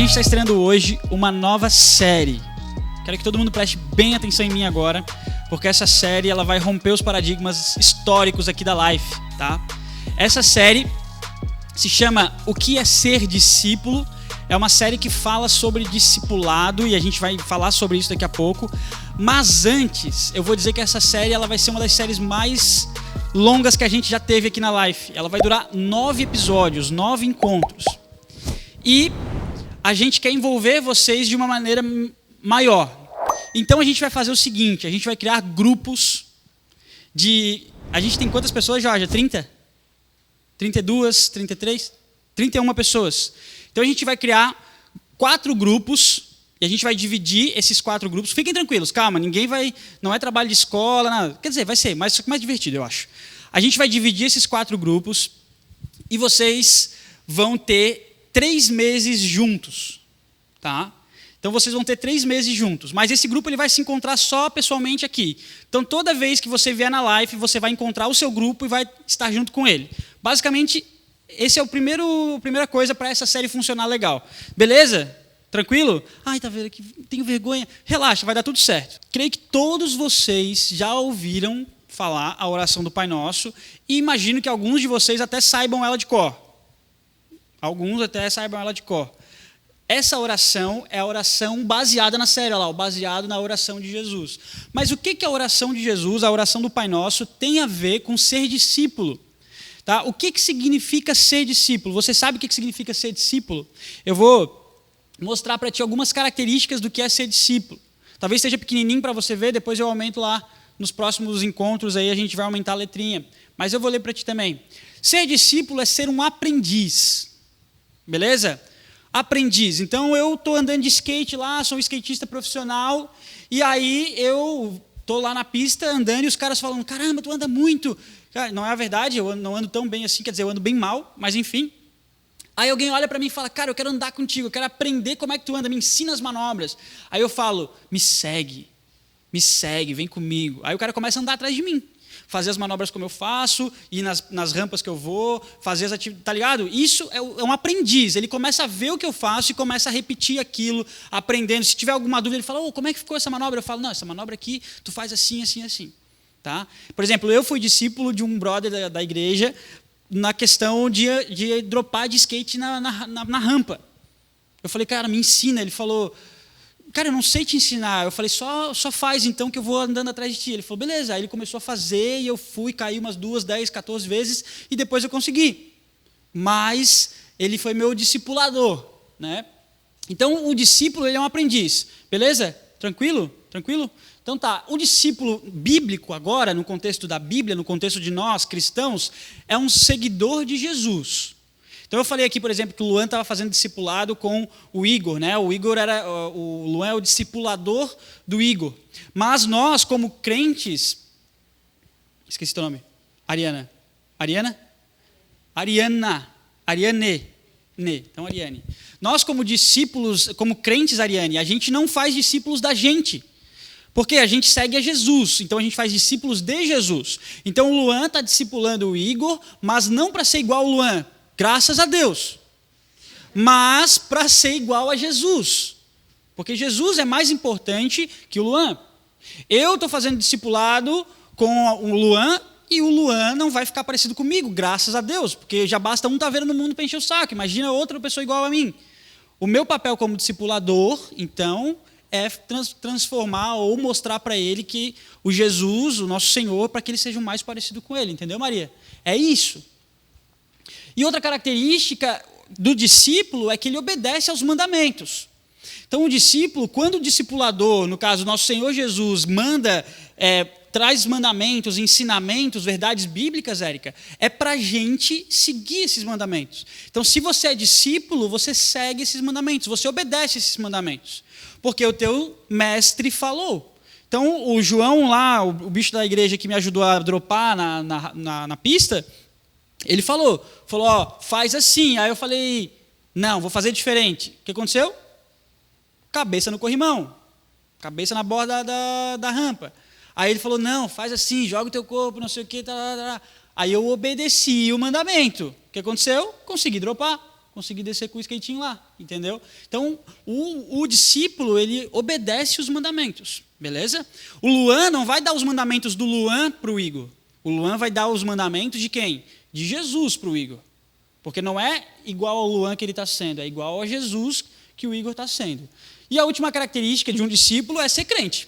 gente está estreando hoje uma nova série. Quero que todo mundo preste bem atenção em mim agora, porque essa série ela vai romper os paradigmas históricos aqui da Life, tá? Essa série se chama O que é ser discípulo? É uma série que fala sobre discipulado e a gente vai falar sobre isso daqui a pouco. Mas antes, eu vou dizer que essa série ela vai ser uma das séries mais longas que a gente já teve aqui na Life. Ela vai durar 9 episódios, 9 encontros. E a gente quer envolver vocês de uma maneira maior. Então a gente vai fazer o seguinte, a gente vai criar grupos de... A gente tem quantas pessoas, Jorge? 30? 32, 33? 31 pessoas. Então a gente vai criar 4 grupos e a gente vai dividir esses 4 grupos. Fiquem tranquilos, calma, ninguém vai... Não é trabalho de escola, nada. Quer dizer, vai ser mais divertido, eu acho. A gente vai dividir esses 4 grupos e vocês vão ter 3 meses juntos, tá? Então vocês vão ter 3 meses juntos, mas esse grupo ele vai se encontrar só pessoalmente aqui. Então toda vez que você vier na live, você vai encontrar o seu grupo e vai estar junto com ele. Basicamente, esse é a primeira coisa para essa série funcionar legal. Beleza? Tranquilo? Ai, tá vendo aqui, tenho vergonha. Relaxa, vai dar tudo certo. Creio que todos vocês já ouviram falar a oração do Pai Nosso e imagino que alguns de vocês até saibam ela de cor. Alguns até saibam ela de cor. Essa oração é a oração baseada na série, olha lá, baseado na oração de Jesus. Mas o que a oração de Jesus, a oração do Pai Nosso, tem a ver com ser discípulo? Tá? O que significa ser discípulo? Você sabe o que significa ser discípulo? Eu vou mostrar para ti algumas características do que é ser discípulo. Talvez seja pequenininho para você ver, depois eu aumento lá nos próximos encontros, aí a gente vai aumentar a letrinha. Mas eu vou ler para ti também. Ser discípulo é ser um aprendiz. Beleza? Aprendiz. Então eu estou andando de skate lá, sou um skatista profissional, e aí eu estou lá na pista andando e os caras falando, caramba, tu anda muito. Cara, não é a verdade, eu não ando tão bem assim, quer dizer, eu ando bem mal, mas enfim. Aí alguém olha para mim e fala, cara, eu quero andar contigo, eu quero aprender como é que tu anda, me ensina as manobras. Aí eu falo, me segue, vem comigo. Aí o cara começa a andar atrás de mim. Fazer as manobras como eu faço, ir nas rampas que eu vou, fazer as atividades, tá ligado? Isso é um aprendiz, ele começa a ver o que eu faço e começa a repetir aquilo, aprendendo. Se tiver alguma dúvida, ele fala, como é que ficou essa manobra? Eu falo, não, essa manobra aqui, tu faz assim, assim, assim. Tá? Por exemplo, eu fui discípulo de um brother da igreja na questão de dropar de skate na rampa. Eu falei, cara, me ensina. Ele falou... Cara, eu não sei te ensinar. Eu falei, só faz então que eu vou andando atrás de ti. Ele falou, beleza. Aí ele começou a fazer e eu fui, caí umas 2, 10, 14 vezes e depois eu consegui. Mas ele foi meu discipulador, né? Então, o discípulo, ele é um aprendiz. Beleza? Tranquilo? Tranquilo? Então tá, o discípulo bíblico agora, no contexto da Bíblia, no contexto de nós, cristãos, é um seguidor de Jesus. Então eu falei aqui, por exemplo, que o Luan estava fazendo discipulado com o Igor, né? O Luan é o discipulador do Igor. Mas nós, como crentes, esqueci teu nome, Ariane. Então Ariane. Nós como discípulos, como crentes, Ariane, a gente não faz discípulos da gente. Porque a gente segue a Jesus, então a gente faz discípulos de Jesus. Então o Luan está discipulando o Igor, mas não para ser igual ao Luan, graças a Deus, mas para ser igual a Jesus, porque Jesus é mais importante que o Luan. Eu estou fazendo discipulado com o Luan e o Luan não vai ficar parecido comigo, graças a Deus, porque já basta um estar vendo no mundo para encher o saco, imagina outra pessoa igual a mim. O meu papel como discipulador, então, é transformar ou mostrar para ele que o Jesus, o nosso Senhor, para que ele seja o mais parecido com ele, entendeu, Maria? É isso. E outra característica do discípulo é que ele obedece aos mandamentos. Então o discípulo, quando o discipulador, no caso nosso Senhor Jesus, traz mandamentos, ensinamentos, verdades bíblicas, Érica, é para a gente seguir esses mandamentos. Então se você é discípulo, você segue esses mandamentos, você obedece esses mandamentos. Porque o teu mestre falou. Então, o João lá, o bicho da igreja que me ajudou a dropar na pista, ele falou, ó, faz assim. Aí eu falei, não, vou fazer diferente. O que aconteceu? Cabeça no corrimão. Cabeça na borda da rampa. Aí ele falou, não, faz assim, joga o teu corpo, não sei o quê. Aí eu obedeci o mandamento. O que aconteceu? Consegui dropar. conseguir descer com o skatinho lá, entendeu? Então, o discípulo, ele obedece os mandamentos, beleza? O Luan não vai dar os mandamentos do Luan para o Igor. O Luan vai dar os mandamentos de quem? De Jesus para o Igor. Porque não é igual ao Luan que ele está sendo, é igual a Jesus que o Igor está sendo. E a última característica de um discípulo é ser crente.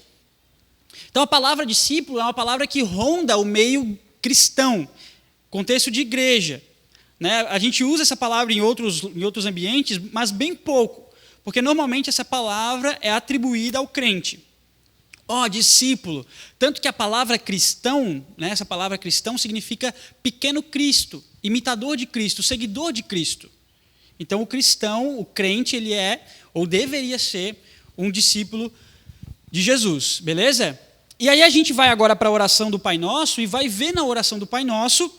Então, a palavra discípulo é uma palavra que ronda o meio cristão, contexto de igreja. Né? A gente usa essa palavra em outros ambientes, mas bem pouco, porque normalmente essa palavra é atribuída ao crente. Discípulo. Tanto que a palavra cristão, né, essa palavra cristão significa pequeno Cristo, imitador de Cristo, seguidor de Cristo. Então, o cristão, o crente, ele é, ou deveria ser, um discípulo de Jesus, beleza? E aí a gente vai agora para a oração do Pai Nosso e vai ver na oração do Pai Nosso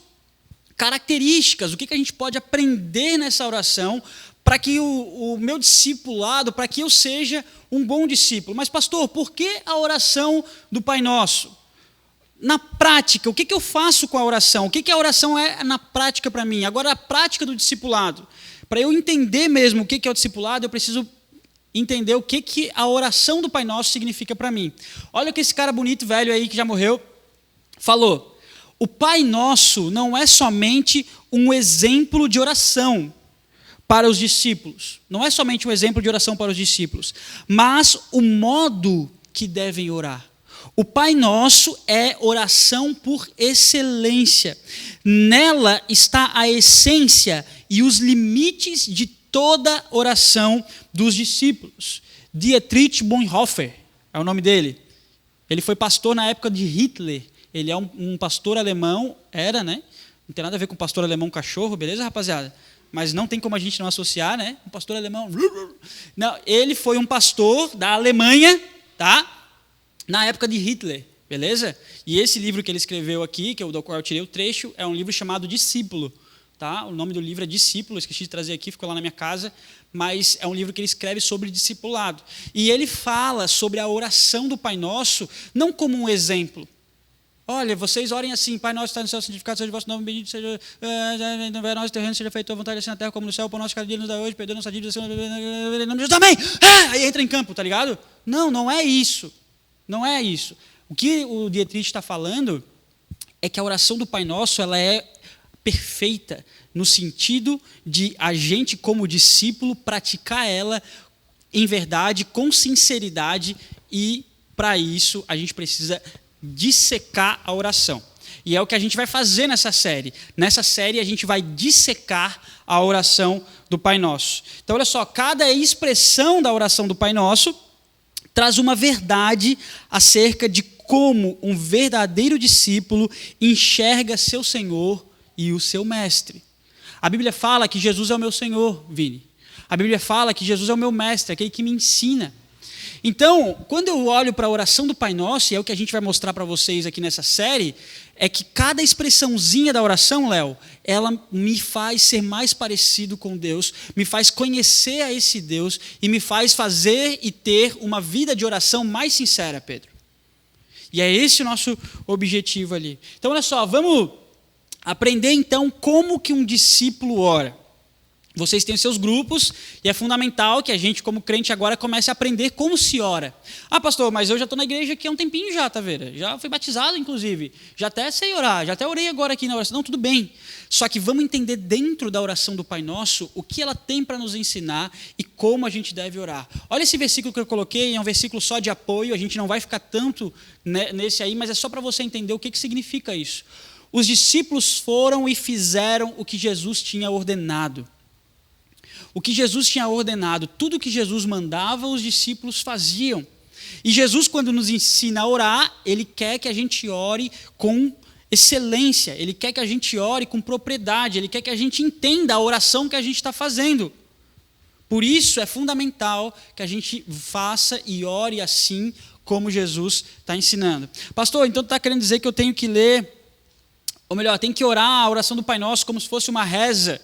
características, o que a gente pode aprender nessa oração para que o meu discipulado, para que eu seja um bom discípulo. Mas, pastor, por que a oração do Pai Nosso? Na prática, o que eu faço com a oração? O que a oração é na prática para mim? Agora, a prática do discipulado. Para eu entender mesmo o que é o discipulado, eu preciso entender o que a oração do Pai Nosso significa para mim. Olha o que esse cara bonito, velho aí, que já morreu, falou. O Pai Nosso não é somente um exemplo de oração para os discípulos. Não é somente um exemplo de oração para os discípulos, mas o modo que devem orar. O Pai Nosso é oração por excelência. Nela está a essência e os limites de toda oração dos discípulos. Dietrich Bonhoeffer é o nome dele. Ele foi pastor na época de Hitler. Ele é um pastor alemão, né? Não tem nada a ver com pastor alemão cachorro, beleza, rapaziada? Mas não tem como a gente não associar, né? Um pastor alemão. Não, ele foi um pastor da Alemanha, tá? Na época de Hitler, beleza? E esse livro que ele escreveu aqui, do qual eu tirei o trecho, é um livro chamado Discípulo. Tá? O nome do livro é Discípulo, esqueci de trazer aqui, ficou lá na minha casa, mas é um livro que ele escreve sobre discipulado. E ele fala sobre a oração do Pai Nosso, não como um exemplo. Olha, vocês orem assim, Pai Nosso está no céu, santificado seja o vosso nome, bendito seja o nosso terreno, seja feita a tua vontade assim na terra como no céu, o pão nosso cada dia nos dá hoje, perdoa nossa dívida, em nome de Jesus, amém! Aí entra em campo, tá ligado? Não é isso. Não é isso. O que o Dietrich está falando é que a oração do Pai Nosso, ela é perfeita no sentido de a gente, como discípulo, praticar ela em verdade, com sinceridade, e para isso a gente precisa dissecar a oração. E é o que a gente vai fazer nessa série. Nessa série a gente vai dissecar a oração do Pai Nosso. Então olha só, cada expressão da oração do Pai Nosso traz uma verdade acerca de como um verdadeiro discípulo enxerga seu Senhor e o seu mestre. A Bíblia fala que Jesus é o meu Senhor, Vini. A Bíblia fala que Jesus é o meu mestre, aquele que me ensina. Então, quando eu olho para a oração do Pai Nosso, e é o que a gente vai mostrar para vocês aqui nessa série, é que cada expressãozinha da oração, Léo, ela me faz ser mais parecido com Deus, me faz conhecer a esse Deus e me faz fazer e ter uma vida de oração mais sincera, Pedro. E é esse o nosso objetivo ali. Então, olha só, vamos aprender então como que um discípulo ora. Vocês têm os seus grupos e é fundamental que a gente, como crente, agora comece a aprender como se ora. Ah, pastor, mas eu já estou na igreja aqui há um tempinho já, tá vendo? Já fui batizado, inclusive. Já até sei orar, já até orei agora aqui na oração. Não, tudo bem. Só que vamos entender dentro da oração do Pai Nosso o que ela tem para nos ensinar e como a gente deve orar. Olha esse versículo que eu coloquei, é um versículo só de apoio, a gente não vai ficar tanto nesse aí, mas é só para você entender o que significa isso. Os discípulos foram e fizeram o que Jesus tinha ordenado. O que Jesus tinha ordenado, tudo que Jesus mandava, os discípulos faziam. E Jesus, quando nos ensina a orar, Ele quer que a gente ore com excelência, Ele quer que a gente ore com propriedade, Ele quer que a gente entenda a oração que a gente está fazendo. Por isso é fundamental que a gente faça e ore assim como Jesus está ensinando. Pastor, então tu está querendo dizer que eu tenho que ler, ou melhor, tenho que orar a oração do Pai Nosso como se fosse uma reza.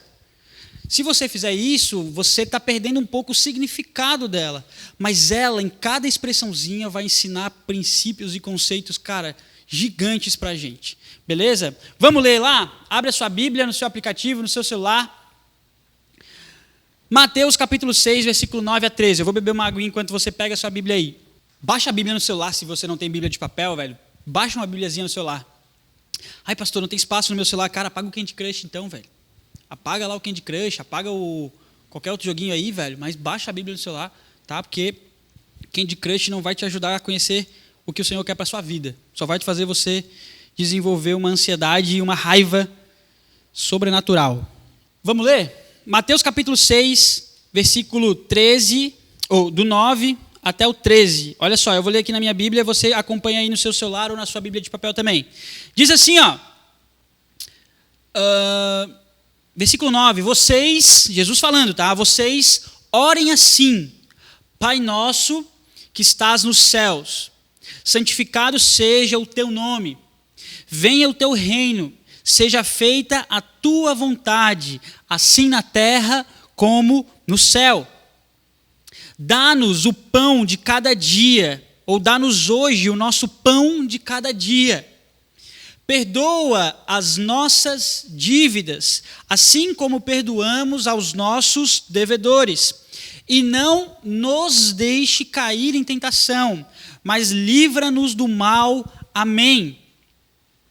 Se você fizer isso, você está perdendo um pouco o significado dela. Mas ela, em cada expressãozinha, vai ensinar princípios e conceitos, cara, gigantes para a gente. Beleza? Vamos ler lá? Abre a sua Bíblia no seu aplicativo, no seu celular. Mateus capítulo 6, versículo 9 a 13. Eu vou beber uma aguinha enquanto você pega a sua Bíblia aí. Baixa a Bíblia no celular, se você não tem Bíblia de papel, velho. Baixa uma Bíbliazinha no celular. Ai, pastor, não tem espaço no meu celular. Cara, apaga o Candy Crush então, velho. Apaga lá o Candy Crush, apaga qualquer outro joguinho aí, velho. Mas baixa a Bíblia no celular, tá? Porque Candy Crush não vai te ajudar a conhecer o que o Senhor quer para a sua vida. Só vai te fazer você desenvolver uma ansiedade e uma raiva sobrenatural. Vamos ler? Mateus capítulo 6, versículo 13, ou do 9 até o 13. Olha só, eu vou ler aqui na minha Bíblia, você acompanha aí no seu celular ou na sua Bíblia de papel também. Diz assim, ó. Versículo 9. Vocês, Jesus falando, tá? Vocês orem assim. Pai nosso que estás nos céus, santificado seja o teu nome. Venha o teu reino. Seja feita a tua vontade, assim na terra como no céu. Dá-nos o pão de cada dia, ou dá-nos hoje o nosso pão de cada dia. Perdoa as nossas dívidas, assim como perdoamos aos nossos devedores. E não nos deixe cair em tentação, mas livra-nos do mal. Amém.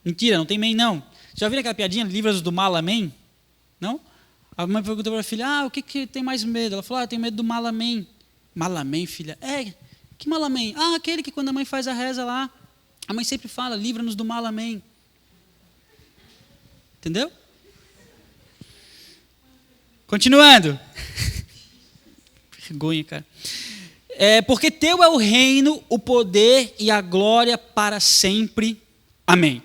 Mentira, não tem amém não. Já viram aquela piadinha, livra-nos do mal, amém? Não? A mãe perguntou para a filha, o que tem mais medo? Ela falou, eu tenho medo do mal, amém. Mal, amém, filha? Que mal, amém? Aquele que quando a mãe faz a reza lá, a mãe sempre fala, livra-nos do mal, amém. Entendeu? Continuando. Vergonha, cara. Porque teu é o reino, o poder e a glória para sempre. Amém.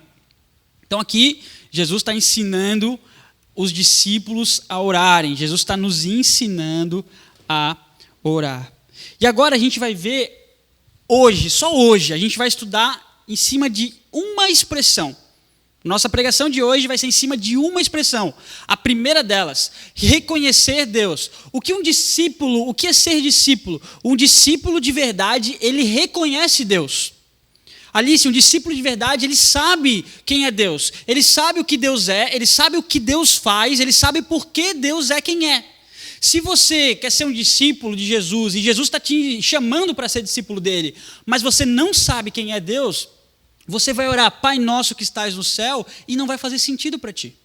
Então aqui, Jesus está ensinando os discípulos a orarem. Jesus está nos ensinando a orar. E agora a gente vai ver hoje, só hoje, a gente vai estudar em cima de uma expressão. Nossa pregação de hoje vai ser em cima de uma expressão. A primeira delas, reconhecer Deus. O que é ser discípulo? Um discípulo de verdade, ele reconhece Deus. Alice, um discípulo de verdade, ele sabe quem é Deus. Ele sabe o que Deus é, ele sabe o que Deus faz, ele sabe por que Deus é quem é. Se você quer ser um discípulo de Jesus, e Jesus está te chamando para ser discípulo dele, mas você não sabe quem é Deus, você vai orar, Pai nosso que estás no céu, e não vai fazer sentido para ti.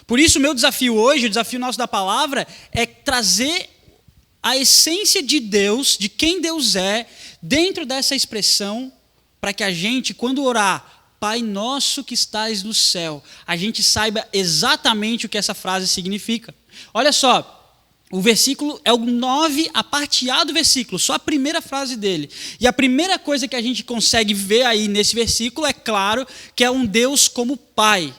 Por isso, o meu desafio hoje, o desafio nosso da palavra, é trazer a essência de Deus, de quem Deus é, dentro dessa expressão, para que a gente, quando orar, Pai nosso que estás no céu, a gente saiba exatamente o que essa frase significa. Olha só, o versículo é o 9, a parte A do versículo, só a primeira frase dele. E a primeira coisa que a gente consegue ver aí nesse versículo é claro que é um Deus como Pai.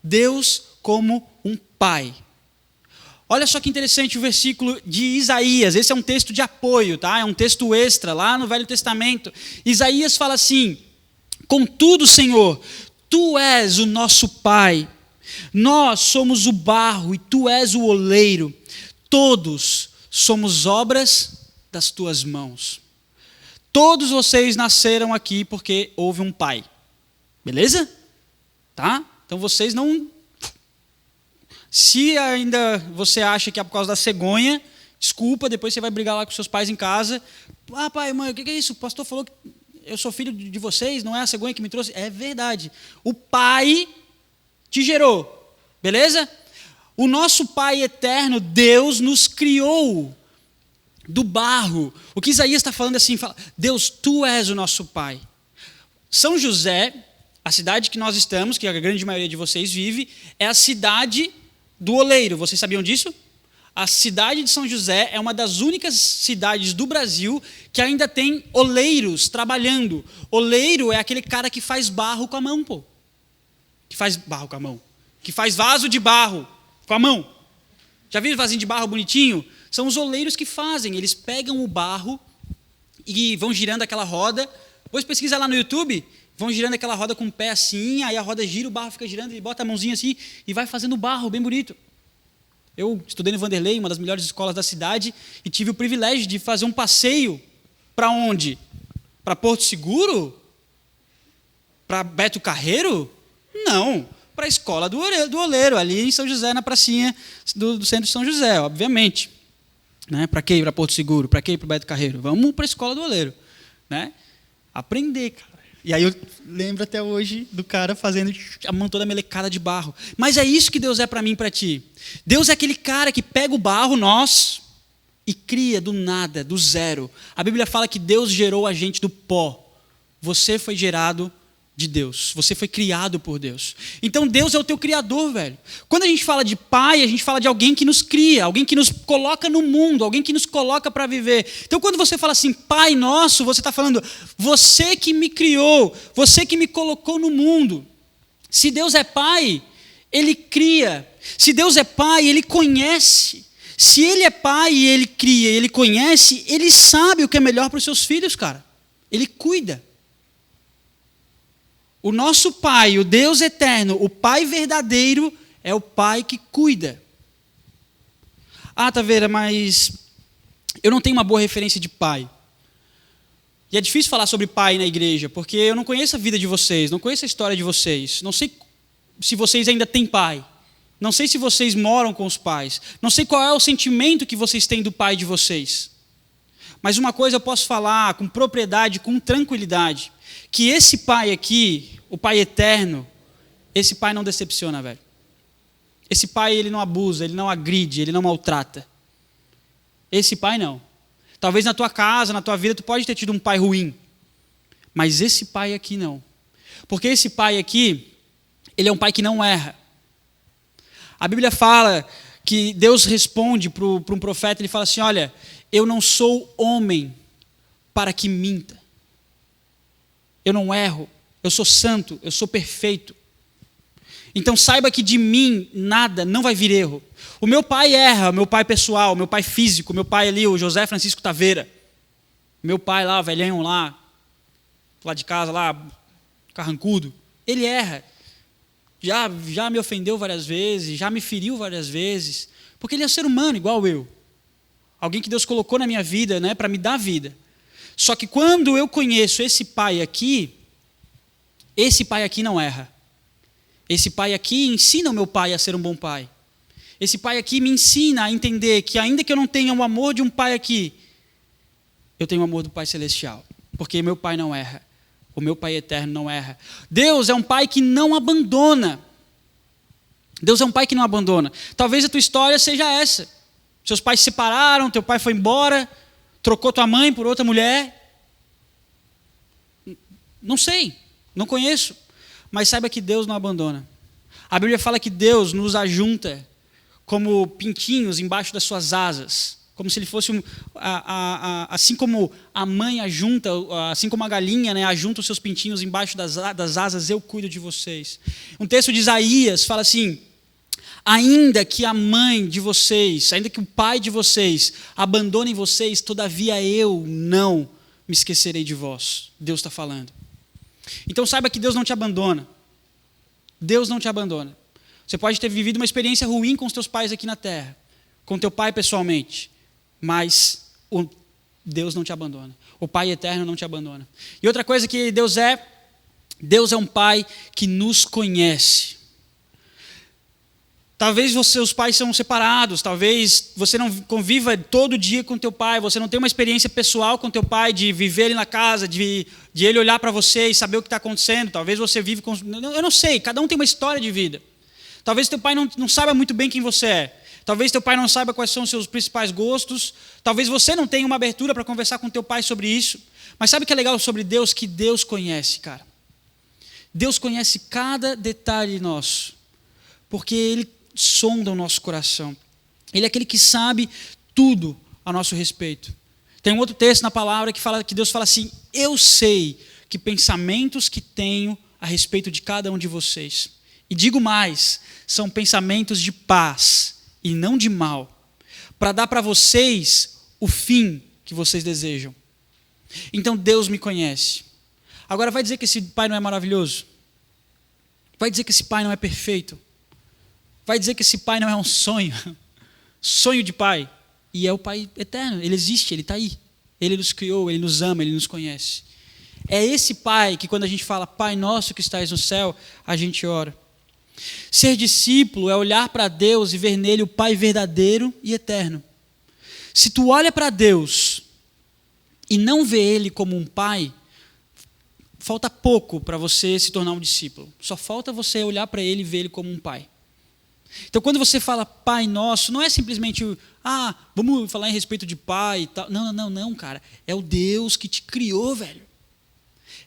Deus como um Pai. Olha só que interessante o versículo de Isaías, esse é um texto de apoio, tá? É um texto extra lá no Velho Testamento. Isaías fala assim, contudo, Senhor, Tu és o nosso Pai, nós somos o barro e Tu és o oleiro, todos somos obras das Tuas mãos. Todos vocês nasceram aqui porque houve um Pai, beleza? Tá? Então vocês não... Se ainda você acha que é por causa da cegonha, desculpa, depois você vai brigar lá com seus pais em casa. Pai, mãe, o que é isso? O pastor falou que eu sou filho de vocês, não é a cegonha que me trouxe. É verdade. O Pai te gerou, beleza? O nosso Pai eterno, Deus, nos criou do barro. O que Isaías está falando assim, fala, Deus, Tu és o nosso Pai. São José, a cidade que nós estamos, que a grande maioria de vocês vive, é a cidade do oleiro. Vocês sabiam disso? A cidade de São José é uma das únicas cidades do Brasil que ainda tem oleiros trabalhando. Oleiro é aquele cara que faz barro com a mão, pô. Que faz barro com a mão. Que faz vaso de barro com a mão. Já viram vasinho de barro bonitinho? São os oleiros que fazem. Eles pegam o barro e vão girando aquela roda. Depois pesquisa lá no YouTube. Vão girando aquela roda com o pé assim, aí a roda gira, o barro fica girando, ele bota a mãozinha assim e vai fazendo barro, bem bonito. Eu estudei no Vanderlei, uma das melhores escolas da cidade, e tive o privilégio de fazer um passeio para onde? Para Porto Seguro? Para Beto Carreiro? Não, para a escola do oleiro, ali em São José, na pracinha do centro de São José, obviamente. Né? Para quê ir para Porto Seguro? Para quê ir para o Beto Carreiro? Vamos para a escola do oleiro. Né? Aprender, cara. E aí eu lembro até hoje do cara fazendo a mão toda melecada de barro. Mas é isso que Deus é para mim e para ti. Deus é aquele cara que pega o barro, nós, e cria do nada, do zero. A Bíblia fala que Deus gerou a gente do pó. Você foi gerado de Deus. Você foi criado por Deus. Então Deus é o teu criador, velho. Quando a gente fala de pai, a gente fala de alguém que nos cria, alguém que nos coloca no mundo, alguém que nos coloca para viver. Então quando você fala assim, Pai nosso, você está falando, você que me criou, você que me colocou no mundo. Se Deus é pai, Ele cria. Se Deus é pai, Ele conhece. Se Ele é pai e Ele cria, Ele conhece, Ele sabe o que é melhor para os seus filhos, cara. Ele cuida. O nosso Pai, o Deus eterno, o Pai verdadeiro, é o Pai que cuida. Ah, Taveira, mas eu não tenho uma boa referência de pai. E é difícil falar sobre pai na igreja, porque eu não conheço a vida de vocês, não conheço a história de vocês. Não sei se vocês ainda têm pai. Não sei se vocês moram com os pais. Não sei qual é o sentimento que vocês têm do pai de vocês. Mas uma coisa eu posso falar com propriedade, com tranquilidade, que esse pai aqui, o pai eterno, esse pai não decepciona, velho. Esse pai, ele não abusa, ele não agride, ele não maltrata. Esse pai não. Talvez na tua casa, na tua vida, tu pode ter tido um pai ruim. Mas esse pai aqui não. Porque esse pai aqui, ele é um pai que não erra. A Bíblia fala que Deus responde para um profeta, ele fala assim, olha, eu não sou homem para que minta. Eu não erro, eu sou santo, eu sou perfeito. Então saiba que de mim nada, não vai vir erro. O meu pai erra, o meu pai pessoal, o meu pai físico, o meu pai ali, o José Francisco Taveira. Meu pai lá, o velhão lá de casa, lá, carrancudo. Ele erra. Já me ofendeu várias vezes, já me feriu várias vezes. Porque ele é um ser humano igual eu. Alguém que Deus colocou na minha vida, né, para me dar vida. Só que quando eu conheço esse pai aqui não erra. Esse pai aqui ensina o meu pai a ser um bom pai. Esse pai aqui me ensina a entender que ainda que eu não tenha o amor de um pai aqui, eu tenho o amor do Pai Celestial. Porque meu pai não erra. O meu pai eterno não erra. Deus é um pai que não abandona. Deus é um pai que não abandona. Talvez a tua história seja essa. Seus pais se separaram, teu pai foi embora, trocou tua mãe por outra mulher. Não sei, não conheço. Mas saiba que Deus não abandona. A Bíblia fala que Deus nos ajunta como pintinhos embaixo das suas asas. Como se ele fosse, assim como a mãe ajunta, assim como a galinha, né, ajunta os seus pintinhos embaixo das asas, eu cuido de vocês. Um texto de Isaías fala assim, ainda que a mãe de vocês, ainda que o pai de vocês abandone vocês, todavia eu não me esquecerei de vós. Deus está falando. Então saiba que Deus não te abandona. Deus não te abandona. Você pode ter vivido uma experiência ruim com os teus pais aqui na terra, com teu pai pessoalmente, mas Deus não te abandona. O Pai eterno não te abandona. E outra coisa que Deus é um pai que nos conhece. Talvez seus pais são separados, talvez você não conviva todo dia com teu pai, você não tem uma experiência pessoal com teu pai, de viver ele na casa, de ele olhar para você e saber o que está acontecendo. Talvez você vive com... Eu não sei, cada um tem uma história de vida. Talvez teu pai não saiba muito bem quem você é. Talvez teu pai não saiba quais são os seus principais gostos. Talvez você não tenha uma abertura para conversar com teu pai sobre isso. Mas sabe o que é legal sobre Deus? Que Deus conhece, cara. Deus conhece cada detalhe nosso. Porque Ele sonda o nosso coração. Ele é aquele que sabe tudo a nosso respeito. Tem um outro texto na palavra que Deus fala assim, eu sei que pensamentos que tenho a respeito de cada um de vocês. E digo mais, são pensamentos de paz e não de mal, para dar para vocês o fim que vocês desejam. Então Deus me conhece. Agora vai dizer que esse pai não é maravilhoso? Vai dizer que esse pai não é perfeito? Vai dizer que esse pai não é um sonho? Sonho de pai. E é o Pai eterno, Ele existe, Ele está aí. Ele nos criou, Ele nos ama, Ele nos conhece. É esse Pai que quando a gente fala, Pai nosso que estais no céu, a gente ora. Ser discípulo é olhar para Deus e ver nele o Pai verdadeiro e eterno. Se tu olha para Deus e não vê Ele como um pai, falta pouco para você se tornar um discípulo. Só falta você olhar para Ele e ver Ele como um pai. Então, quando você fala Pai Nosso, não é simplesmente, vamos falar em respeito de pai e tal. Não, cara. É o Deus que te criou, velho.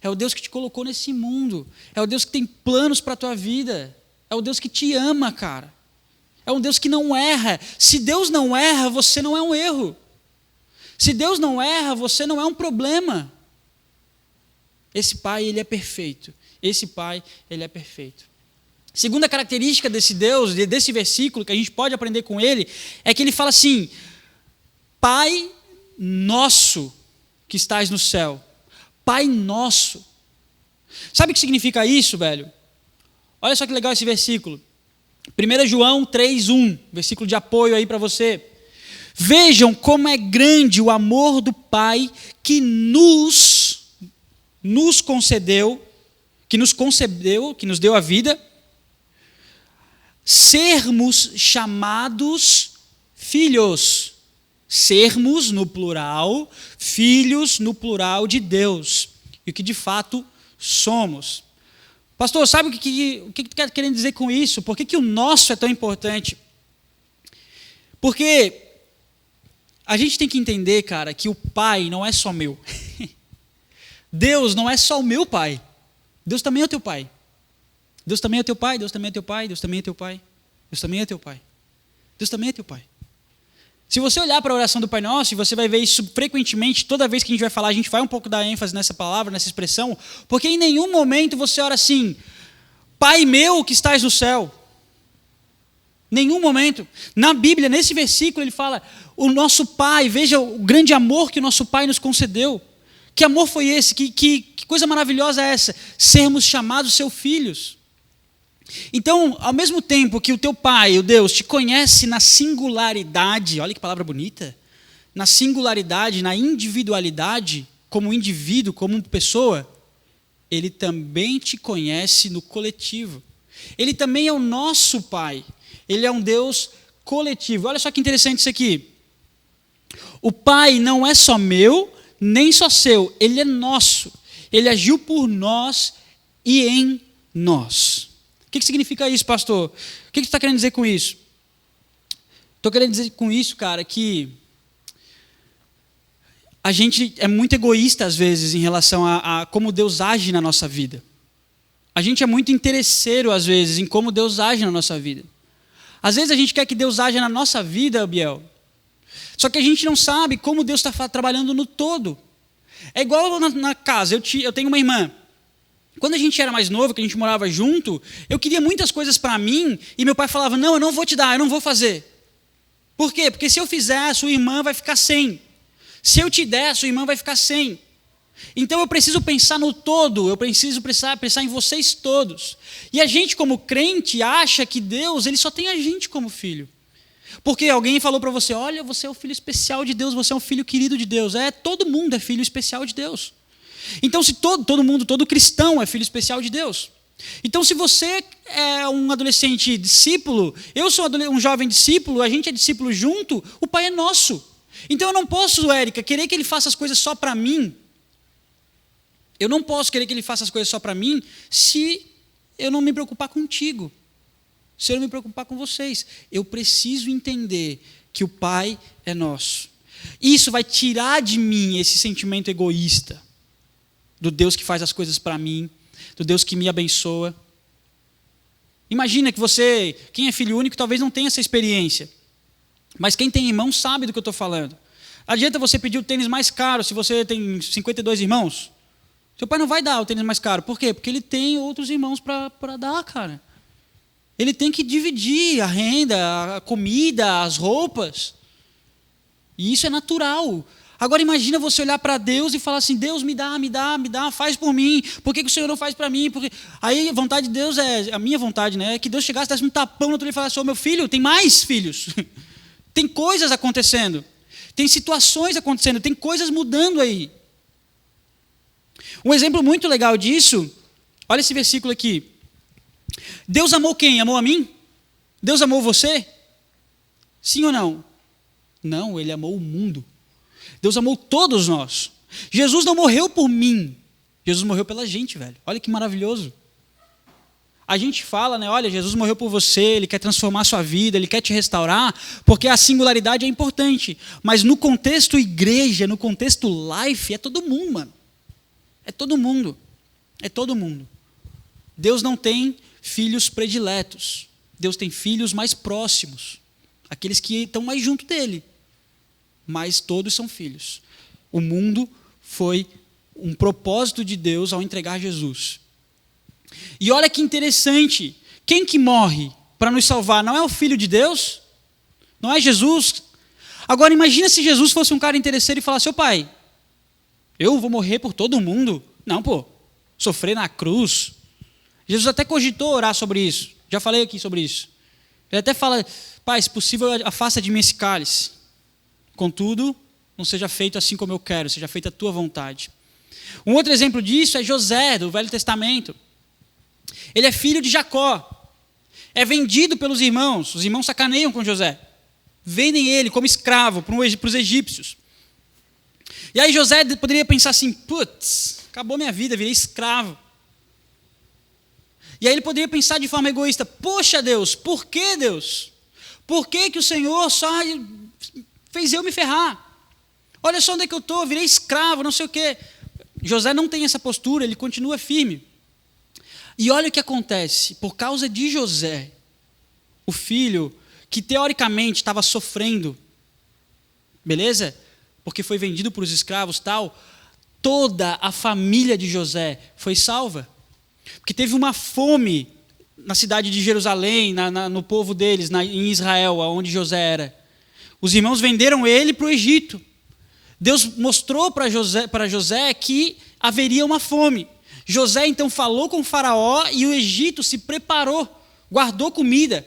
É o Deus que te colocou nesse mundo. É o Deus que tem planos para a tua vida. É o Deus que te ama, cara. É um Deus que não erra. Se Deus não erra, você não é um erro. Se Deus não erra, você não é um problema. Esse Pai, Ele é perfeito. Esse Pai, Ele é perfeito. Segunda característica desse Deus, desse versículo, que a gente pode aprender com ele, é que ele fala assim: Pai nosso que estás no céu. Pai nosso. Sabe o que significa isso, velho? Olha só que legal esse versículo. 1 João 3:1, versículo de apoio aí para você. Vejam como é grande o amor do Pai que nos concedeu, que nos deu a vida, sermos chamados filhos. Sermos no plural, filhos no plural de Deus. E o que de fato somos. Pastor, sabe o que tu está querendo dizer com isso? Por que o nosso é tão importante? Porque a gente tem que entender, cara, que o Pai não é só meu. Deus não é só o meu Pai. Deus também é o teu Pai. Deus também é teu Pai, Deus também é teu Pai, Deus também é teu Pai. Deus também é teu Pai. Deus também é teu Pai. Se você olhar para a oração do Pai Nosso, você vai ver isso frequentemente, toda vez que a gente vai falar, a gente vai um pouco dar ênfase nessa palavra, nessa expressão, porque em nenhum momento você ora assim: Pai meu que estás no céu. Nenhum momento. Na Bíblia, nesse versículo, ele fala: o nosso Pai, veja o grande amor que o nosso Pai nos concedeu. Que amor foi esse? Que coisa maravilhosa é essa? Sermos chamados seus filhos. Então, ao mesmo tempo que o teu Pai, o Deus, te conhece na singularidade, olha que palavra bonita, na singularidade, na individualidade, como indivíduo, como pessoa, Ele também te conhece no coletivo. Ele também é o nosso Pai. Ele é um Deus coletivo. Olha só que interessante isso aqui. O Pai não é só meu, nem só seu, Ele é nosso. Ele agiu por nós e em nós. O que significa isso, pastor? O que você está querendo dizer com isso? Estou querendo dizer com isso, cara, que a gente é muito egoísta às vezes em relação a como Deus age na nossa vida. A gente é muito interesseiro às vezes em como Deus age na nossa vida. Às vezes a gente quer que Deus aja na nossa vida, Biel. Só que a gente não sabe como Deus está trabalhando no todo. É igual na casa, eu tenho uma irmã. Quando a gente era mais novo, que a gente morava junto, eu queria muitas coisas para mim, e meu pai falava: não, eu não vou te dar, eu não vou fazer. Por quê? Porque se eu fizer, a sua irmã vai ficar sem. Se eu te der, a sua irmã vai ficar sem. Então eu preciso pensar no todo, eu preciso pensar em vocês todos. E a gente, como crente, acha que Deus, Ele só tem a gente como filho. Porque alguém falou para você: olha, você é o filho especial de Deus, você é um filho querido de Deus. Todo mundo é filho especial de Deus. Então, se todo mundo, todo cristão é filho especial de Deus. Então, se você é um adolescente discípulo, eu sou um jovem discípulo, a gente é discípulo junto, o Pai é nosso. Então, eu não posso, Érica, querer que Ele faça as coisas só para mim. Eu não posso querer que Ele faça as coisas só para mim se eu não me preocupar contigo. Se eu não me preocupar com vocês. Eu preciso entender que o Pai é nosso. Isso vai tirar de mim esse sentimento egoísta. Do Deus que faz as coisas para mim, do Deus que me abençoa. Imagina que você, quem é filho único, talvez não tenha essa experiência. Mas quem tem irmão sabe do que eu estou falando. Adianta você pedir o tênis mais caro se você tem 52 irmãos? Seu pai não vai dar o tênis mais caro. Por quê? Porque ele tem outros irmãos para dar, cara. Ele tem que dividir a renda, a comida, as roupas. E isso é natural. Agora imagina você olhar para Deus e falar assim: Deus, me dá, faz por mim. Por que o Senhor não faz para mim? Porque aí a vontade de Deus a minha vontade, né? É que Deus chegasse, desse um tapão no outro e falasse: ô meu filho, tem mais filhos. Tem coisas acontecendo. Tem situações acontecendo, tem coisas mudando aí. Um exemplo muito legal disso, olha esse versículo aqui. Deus amou quem? Amou a mim? Deus amou você? Sim ou não? Não, ele amou o mundo. Deus amou todos nós. Jesus não morreu por mim. Jesus morreu pela gente, velho. Olha que maravilhoso. A gente fala, né? Olha, Jesus morreu por você, ele quer transformar a sua vida, ele quer te restaurar, porque a singularidade é importante. Mas no contexto igreja, no contexto life, é todo mundo, mano. É todo mundo. É todo mundo. Deus não tem filhos prediletos. Deus tem filhos mais próximos. Aqueles que estão mais junto dele. Mas todos são filhos. O mundo foi um propósito de Deus ao entregar Jesus. E olha que interessante. Quem que morre para nos salvar? Não é o Filho de Deus? Não é Jesus? Agora imagina se Jesus fosse um cara interesseiro e falasse: ô pai, eu vou morrer por todo mundo? Não, pô. Sofrer na cruz. Jesus até cogitou orar sobre isso. Já falei aqui sobre isso. Ele até fala: pai, se possível, afasta de mim esse cálice. Contudo, não seja feito assim como eu quero, seja feita a tua vontade. Um outro exemplo disso é José, do Velho Testamento. Ele é filho de Jacó. É vendido pelos irmãos. Os irmãos sacaneiam com José. Vendem ele como escravo para os egípcios. E aí José poderia pensar assim: putz, acabou minha vida, virei escravo. E aí ele poderia pensar de forma egoísta: poxa Deus, por que Deus? Por que o Senhor só fez eu me ferrar? Olha só onde é que eu estou, virei escravo, não sei o quê. José não tem essa postura, ele continua firme. E olha o que acontece, por causa de José, o filho que teoricamente estava sofrendo, beleza? Porque foi vendido para os escravos tal, toda a família de José foi salva. Porque teve uma fome na cidade de Jerusalém, no povo deles, em Israel, onde José era. Os irmãos venderam ele para o Egito. Deus mostrou para José que haveria uma fome. José então falou com o faraó e o Egito se preparou, guardou comida.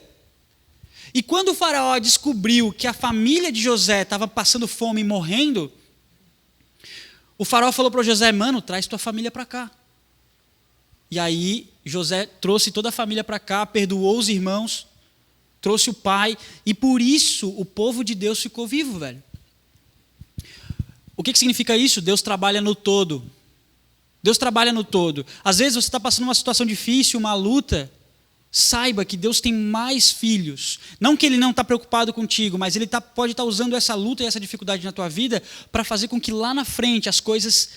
E quando o faraó descobriu que a família de José estava passando fome e morrendo, o faraó falou para José: mano, traz tua família para cá. E aí José trouxe toda a família para cá, perdoou os irmãos, trouxe o pai, e por isso o povo de Deus ficou vivo, velho. O que significa isso? Deus trabalha no todo. Deus trabalha no todo. Às vezes você está passando uma situação difícil, uma luta. Saiba que Deus tem mais filhos. Não que Ele não está preocupado contigo, mas Ele pode estar usando essa luta e essa dificuldade na tua vida para fazer com que lá na frente as coisas,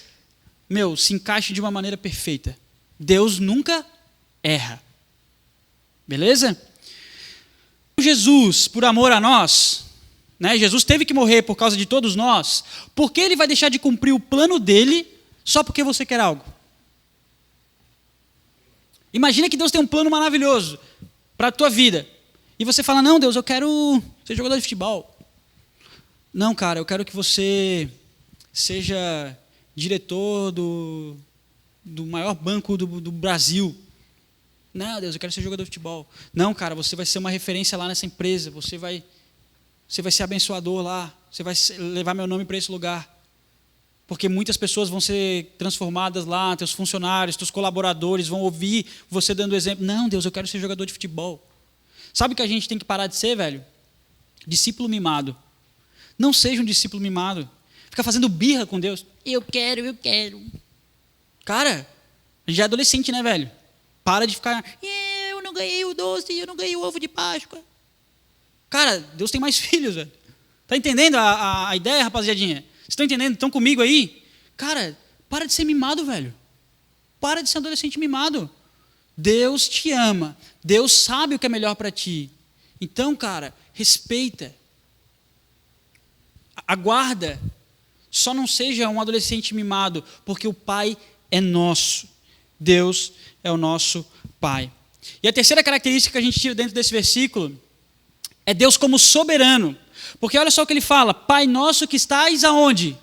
se encaixem de uma maneira perfeita. Deus nunca erra. Beleza? Jesus, por amor a nós, né? Jesus teve que morrer por causa de todos nós. Por que Ele vai deixar de cumprir o plano dele só porque você quer algo? Imagina que Deus tem um plano maravilhoso para a tua vida. E você fala: não, Deus, eu quero ser jogador de futebol. Não, cara, eu quero que você seja diretor do maior banco do Brasil. Não, Deus, eu quero ser jogador de futebol. Não, cara, você vai ser uma referência lá nessa empresa. Você vai ser abençoador lá. Você vai levar meu nome para esse lugar. Porque muitas pessoas vão ser transformadas lá, teus funcionários, teus colaboradores vão ouvir você dando exemplo. Não, Deus, eu quero ser jogador de futebol. Sabe o que a gente tem que parar de ser, velho? Discípulo mimado. Não seja um discípulo mimado. Fica fazendo birra com Deus. Eu quero. Cara, a gente já é adolescente, né, velho? Para de ficar: eu não ganhei o doce, eu não ganhei o ovo de Páscoa. Cara, Deus tem mais filhos, velho. Tá entendendo a ideia, rapaziadinha? Vocês estão entendendo? Estão comigo aí? Cara, para de ser mimado, velho. Para de ser adolescente mimado. Deus te ama. Deus sabe o que é melhor para ti. Então, cara, respeita. Aguarda. Só não seja um adolescente mimado, porque o Pai é nosso. Deus é o nosso Pai. E a terceira característica que a gente tira dentro desse versículo é Deus como soberano. Porque olha só o que ele fala: Pai nosso que estais aonde?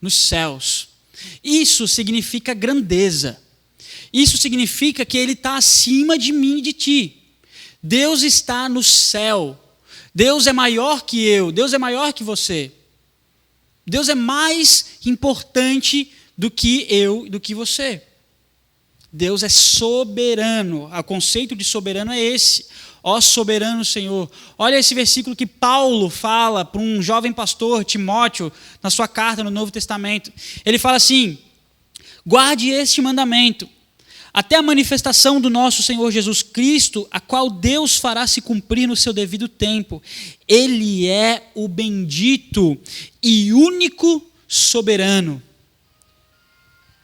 Nos céus. Isso significa grandeza. Isso significa que Ele está acima de mim e de ti. Deus está no céu. Deus é maior que eu. Deus é maior que você. Deus é mais importante do que eu e do que você. Deus é soberano. O conceito de soberano é esse. Ó soberano Senhor. Olha esse versículo que Paulo fala para um jovem pastor, Timóteo, na sua carta no Novo Testamento. Ele fala assim: guarde este mandamento, até a manifestação do nosso Senhor Jesus Cristo, a qual Deus fará se cumprir no seu devido tempo. Ele é o bendito e único soberano.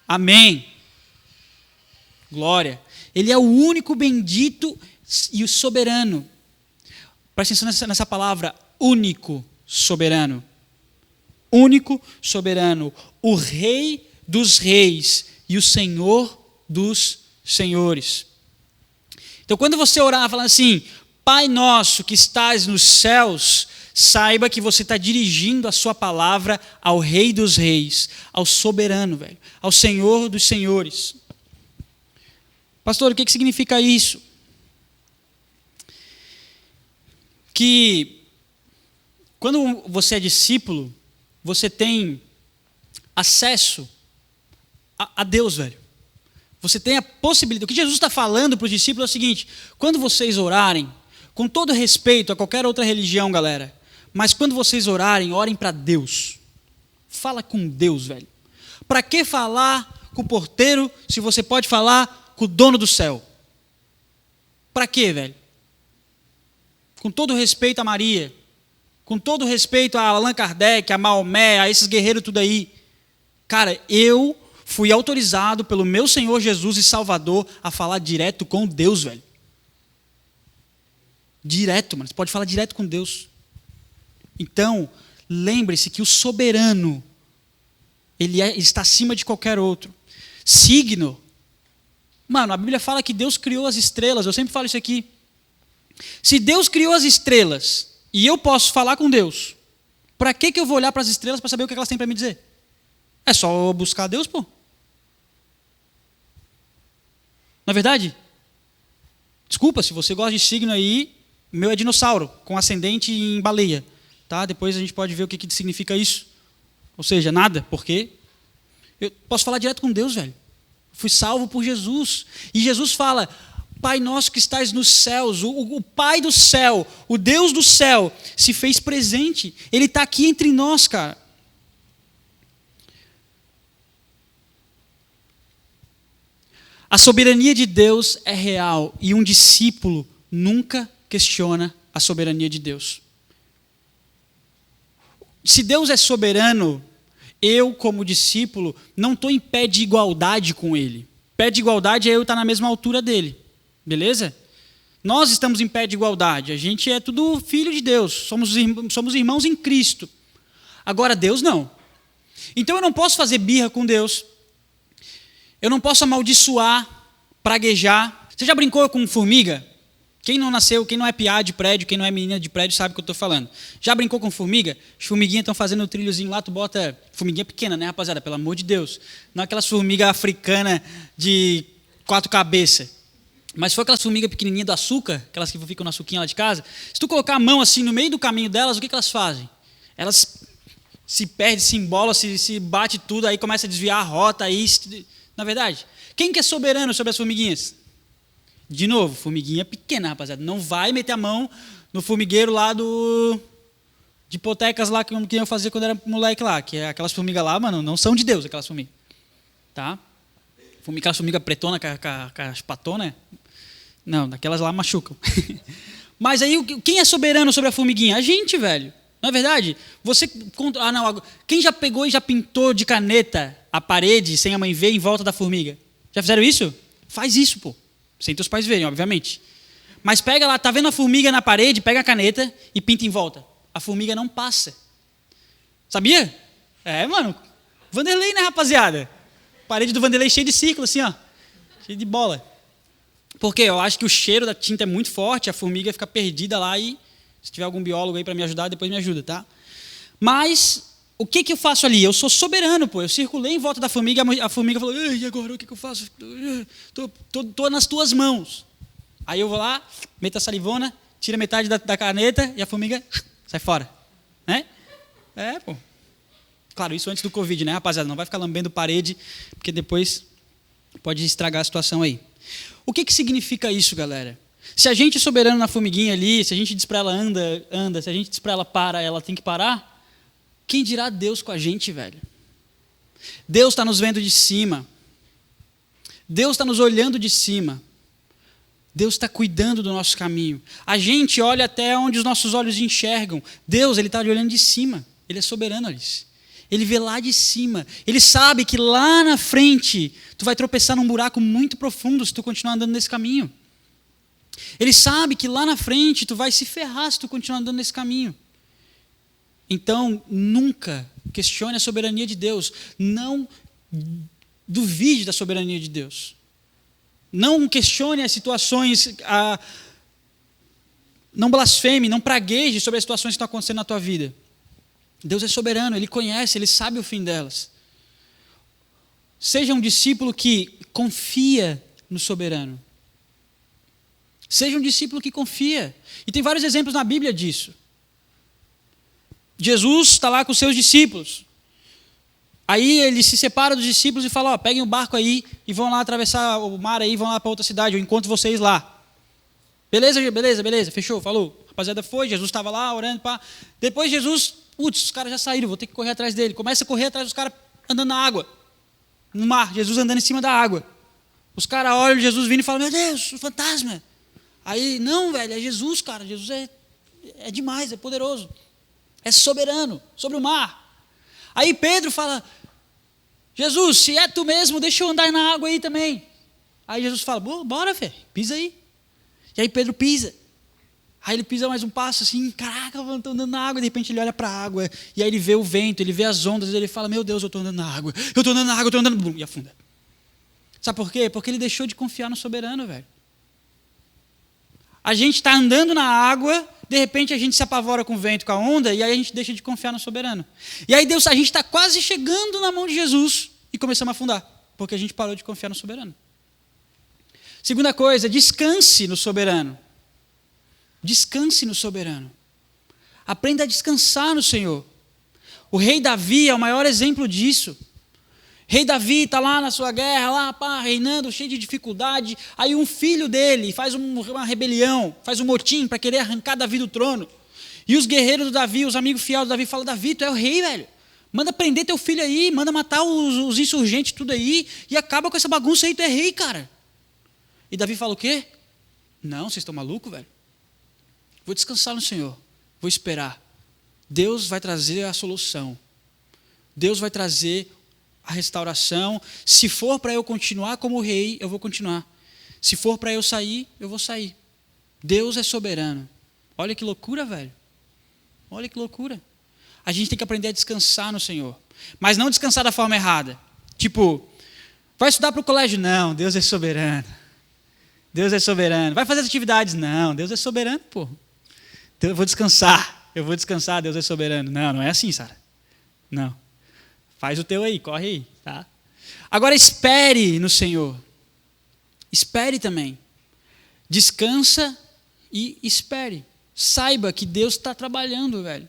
Amém. Glória. Ele é o único bendito e o soberano. Presta atenção nessa palavra, único soberano. Único soberano. O Rei dos reis e o Senhor dos senhores. Então, quando você orar falando assim, Pai nosso que estás nos céus, saiba que você está dirigindo a sua palavra ao Rei dos reis, ao soberano, velho, ao Senhor dos senhores. Pastor, o que significa isso? Que quando você é discípulo, você tem acesso a Deus, velho. Você tem a possibilidade. O que Jesus está falando para os discípulos é o seguinte: quando vocês orarem, com todo respeito a qualquer outra religião, galera, mas quando vocês orarem, orem para Deus. Fala com Deus, velho. Para que falar com o porteiro se você pode falar com o dono do céu? Para quê, velho? Com todo respeito a Maria, com todo respeito a Allan Kardec, a Maomé, a esses guerreiros tudo aí. Cara, eu fui autorizado pelo meu Senhor Jesus e Salvador a falar direto com Deus, velho. Direto, mano. Você pode falar direto com Deus. Então, lembre-se que o soberano, ele está acima de qualquer outro. Signo. Mano, a Bíblia fala que Deus criou as estrelas. Eu sempre falo isso aqui. Se Deus criou as estrelas e eu posso falar com Deus, para que eu vou olhar para as estrelas para saber o que elas têm para me dizer? É só buscar Deus, pô. Não é verdade? Desculpa, se você gosta de signo aí, o meu é dinossauro, com ascendente em baleia. Tá? Depois a gente pode ver o que significa isso. Ou seja, nada, porque eu posso falar direto com Deus, velho. Fui salvo por Jesus. E Jesus fala: Pai nosso que estás nos céus, o Pai do céu, o Deus do céu, se fez presente. Ele está aqui entre nós, cara. A soberania de Deus é real e um discípulo nunca questiona a soberania de Deus. Se Deus é soberano, eu, como discípulo, não estou em pé de igualdade com Ele. Pé de igualdade é eu estar na mesma altura dele. Beleza? Nós estamos em pé de igualdade. A gente é tudo filho de Deus. Somos irmãos em Cristo. Agora, Deus não. Então eu não posso fazer birra com Deus. Eu não posso amaldiçoar, praguejar. Você já brincou com formiga? Quem não nasceu, quem não é piá de prédio, quem não é menina de prédio, sabe o que eu estou falando. Já brincou com formiga? As formiguinhas estão fazendo o trilhozinho lá, tu bota... Formiguinha pequena, né, rapaziada? Pelo amor de Deus. Não é aquelas formigas africanas de 4 cabeças. Mas se for aquelas formigas pequenininhas do açúcar, aquelas que ficam na suquinha lá de casa, se tu colocar a mão assim no meio do caminho delas, o que elas fazem? Elas se perdem, se embolam, se bate tudo, aí começa a desviar a rota. Aí, na verdade, quem que é soberano sobre as formiguinhas? De novo, formiguinha pequena, rapaziada. Não vai meter a mão no formigueiro lá de hipotecas lá que eu fazia quando era moleque lá. Que é aquelas formigas lá, mano, não são de Deus aquelas formigas. Tá? Aquelas formigas pretonas com as patonas. Não, daquelas lá machucam. Mas aí, quem é soberano sobre a formiguinha? A gente, velho. Não é verdade? Quem já pegou e já pintou de caneta a parede sem a mãe ver em volta da formiga? Já fizeram isso? Faz isso, pô. Sem teus pais verem, obviamente. Mas pega lá, tá vendo a formiga na parede, pega a caneta e pinta em volta. A formiga não passa. Sabia? É, mano. Vanderlei, né, rapaziada? Parede do Vanderlei cheia de círculo, assim, ó. Cheia de bola. Porque eu acho que o cheiro da tinta é muito forte, a formiga fica perdida lá e se tiver algum biólogo aí para me ajudar, depois me ajuda, tá? Mas o que eu faço ali? Eu sou soberano, pô. Eu circulei em volta da formiga, a formiga falou: e agora, o que eu faço? Tô nas tuas mãos. Aí eu vou lá, meto a salivona, tira metade da caneta e a formiga sai fora. Né? É, pô. Claro, isso antes do Covid, né, rapaziada? Não vai ficar lambendo parede, porque depois Pode estragar a situação aí. O que significa isso, galera? Se a gente é soberano na formiguinha ali, se a gente diz para ela anda, se a gente diz para ela para, ela tem que parar, quem dirá Deus com a gente, velho? Deus está nos vendo de cima. Deus está nos olhando de cima. Deus está cuidando do nosso caminho. A gente olha até onde os nossos olhos enxergam. Deus, Ele está olhando de cima. Ele é soberano, Alice. Ele vê lá de cima. Ele sabe que lá na frente tu vai tropeçar num buraco muito profundo se tu continuar andando nesse caminho. Ele sabe que lá na frente tu vai se ferrar se tu continuar andando nesse caminho. Então, nunca questione a soberania de Deus. Não duvide da soberania de Deus. Não questione as situações, não blasfeme, não pragueje sobre as situações que estão acontecendo na tua vida. Deus é soberano, Ele conhece, Ele sabe o fim delas. Seja um discípulo que confia no soberano. Seja um discípulo que confia. E tem vários exemplos na Bíblia disso. Jesus está lá com os seus discípulos. Aí ele se separa dos discípulos e fala, peguem o barco aí e vão lá atravessar o mar aí, vão lá para outra cidade, eu encontro vocês lá. Beleza, fechou, falou. A rapaziada foi, Jesus estava lá orando, pá. Depois Jesus, os caras já saíram, vou ter que correr atrás dele. Começa a correr atrás dos caras andando na água, no mar, Jesus andando em cima da água. Os caras olham Jesus vindo e falam, meu Deus, o fantasma. Aí, não, velho, é Jesus, cara, Jesus é demais, é poderoso. É soberano sobre o mar. Aí Pedro fala, Jesus, se é tu mesmo, deixa eu andar na água aí também. Aí Jesus fala, bora, velho, pisa aí. E aí Pedro pisa. Aí ele pisa mais um passo assim, caraca, eu estou andando na água. De repente ele olha para a água, e aí ele vê o vento, ele vê as ondas, e ele fala, meu Deus, eu estou andando na água, eu estou andando, e afunda. Sabe por quê? Porque ele deixou de confiar no soberano, velho. A gente está andando na água, de repente a gente se apavora com o vento, com a onda, e aí a gente deixa de confiar no soberano. E aí a gente está quase chegando na mão de Jesus e começamos a afundar, porque a gente parou de confiar no soberano. Segunda coisa, descanse no soberano. Descanse no soberano. Aprenda a descansar no Senhor. O rei Davi é o maior exemplo disso. Rei Davi está lá na sua guerra, lá, pá, reinando, cheio de dificuldade. Aí um filho dele faz uma rebelião, faz um motim para querer arrancar Davi do trono. E os guerreiros do Davi, os amigos fiéis do Davi, falam, Davi, tu é o rei, velho. Manda prender teu filho aí, manda matar os insurgentes, tudo aí, e acaba com essa bagunça aí, tu é rei, cara. E Davi fala o quê? Não, vocês estão malucos, velho? Vou descansar no Senhor, vou esperar. Deus vai trazer a solução. Deus vai trazer a restauração. Se for para eu continuar como rei, eu vou continuar. Se for para eu sair, eu vou sair. Deus é soberano. Olha que loucura, velho. Olha que loucura. A gente tem que aprender a descansar no Senhor. Mas não descansar da forma errada. Tipo, vai estudar para o colégio? Não, Deus é soberano. Deus é soberano. Vai fazer as atividades? Não, Deus é soberano, pô. Eu vou descansar, Deus é soberano. Não, não é assim, Sara. Não. Faz o teu aí, corre aí, tá? Agora espere no Senhor. Espere também. Descansa e espere. Saiba que Deus está trabalhando, velho.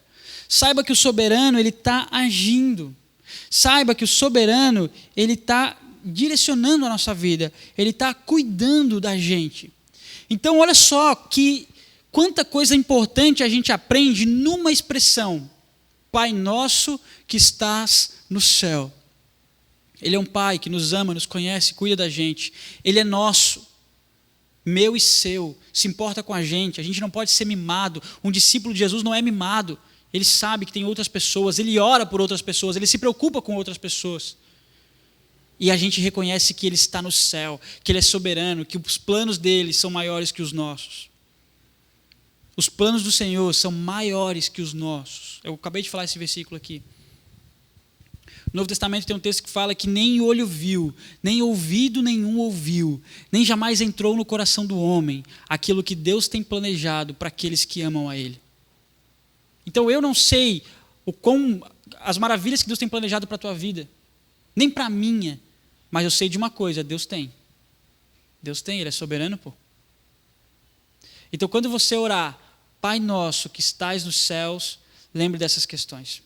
Saiba que o soberano, ele está agindo. Saiba que o soberano, ele está direcionando a nossa vida. Ele está cuidando da gente. Então, olha só quanta coisa importante a gente aprende numa expressão. Pai nosso que estás no céu. Ele é um pai que nos ama, nos conhece, cuida da gente. Ele é nosso, meu e seu, se importa com a gente não pode ser mimado. Um discípulo de Jesus não é mimado. Ele sabe que tem outras pessoas, ele ora por outras pessoas, ele se preocupa com outras pessoas. E a gente reconhece que ele está no céu, que ele é soberano, que os planos dele são maiores que os nossos. Os planos do Senhor são maiores que os nossos. Eu acabei de falar esse versículo aqui. No Novo Testamento tem um texto que fala que nem olho viu, nem ouvido nenhum ouviu, nem jamais entrou no coração do homem aquilo que Deus tem planejado para aqueles que amam a Ele. Então eu não sei as maravilhas que Deus tem planejado para a tua vida, nem para a minha, mas eu sei de uma coisa, Deus tem. Deus tem, Ele é soberano, pô. Então quando você orar, Pai nosso que estais nos céus, lembre dessas questões.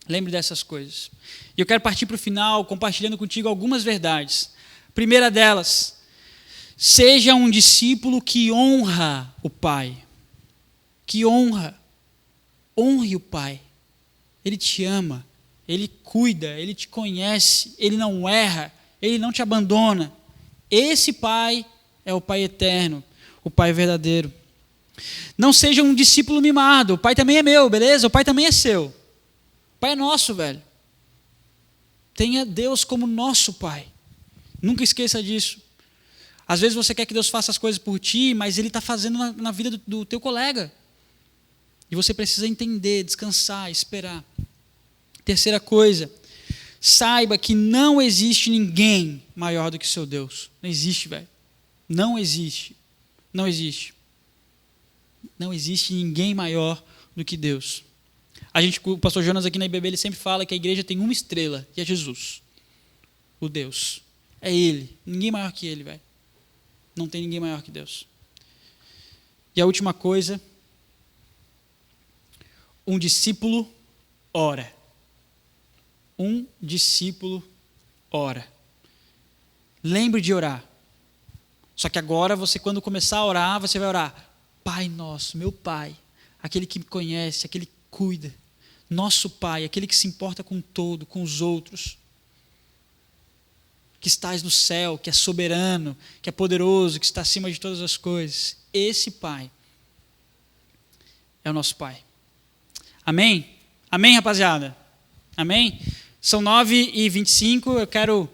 Lembre dessas coisas. E eu quero partir para o final compartilhando contigo algumas verdades Primeira delas, seja um discípulo que honra o Pai. Que honra. Honre o Pai. Ele te ama, Ele cuida, Ele te conhece, Ele não erra, Ele não te abandona. Esse Pai é o Pai eterno, o Pai verdadeiro. Não seja um discípulo mimado. O Pai também é meu, beleza? O Pai também é seu. O Pai é nosso, velho. Tenha Deus como nosso Pai. Nunca esqueça disso. Às vezes você quer que Deus faça as coisas por ti, mas Ele está fazendo na vida do teu colega. E você precisa entender, descansar, esperar. Terceira coisa, saiba que não existe ninguém maior do que seu Deus. Não existe, velho. Não existe. Não existe. Não existe ninguém maior do que Deus. O pastor Jonas aqui na IBB, ele sempre fala que a igreja tem uma estrela, que é Jesus. O Deus. É Ele. Ninguém maior que Ele, velho. Não tem ninguém maior que Deus. E a última coisa, um discípulo ora. Um discípulo ora. Lembre de orar. Só que agora, quando começar a orar, você vai orar: Pai nosso, meu Pai, aquele que me conhece, aquele que cuida. Nosso Pai, aquele que se importa com todo, com os outros. Que estás no céu, que é soberano, que é poderoso, que está acima de todas as coisas. Esse Pai é o nosso Pai. Amém? Amém, rapaziada? Amém? São 9h25, eu quero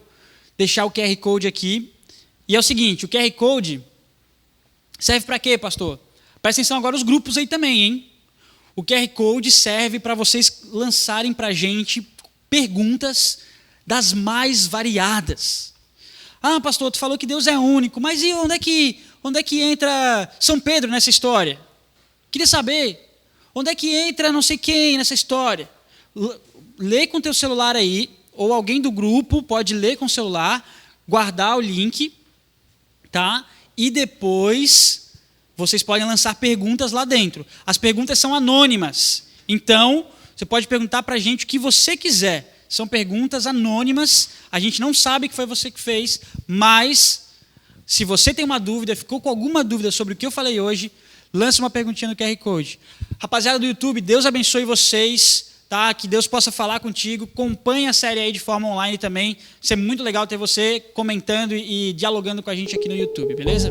deixar o QR Code aqui. E é o seguinte, o QR Code serve para quê, pastor? Presta atenção agora os grupos aí também, hein? O QR Code serve para vocês lançarem para a gente perguntas das mais variadas. Ah, pastor, tu falou que Deus é único, mas e onde é que entra São Pedro nessa história? Queria saber, onde é que entra não sei quem nessa história? Lê com o teu celular aí, ou alguém do grupo pode ler com o celular, guardar o link, tá? E depois vocês podem lançar perguntas lá dentro. As perguntas são anônimas, então você pode perguntar para a gente o que você quiser. São perguntas anônimas, a gente não sabe que foi você que fez, mas se você tem uma dúvida, ficou com alguma dúvida sobre o que eu falei hoje, lance uma perguntinha no QR Code. Rapaziada do YouTube, Deus abençoe vocês, tá? Que Deus possa falar contigo, acompanhe a série aí de forma online também, isso é muito legal ter você comentando e dialogando com a gente aqui no YouTube, beleza?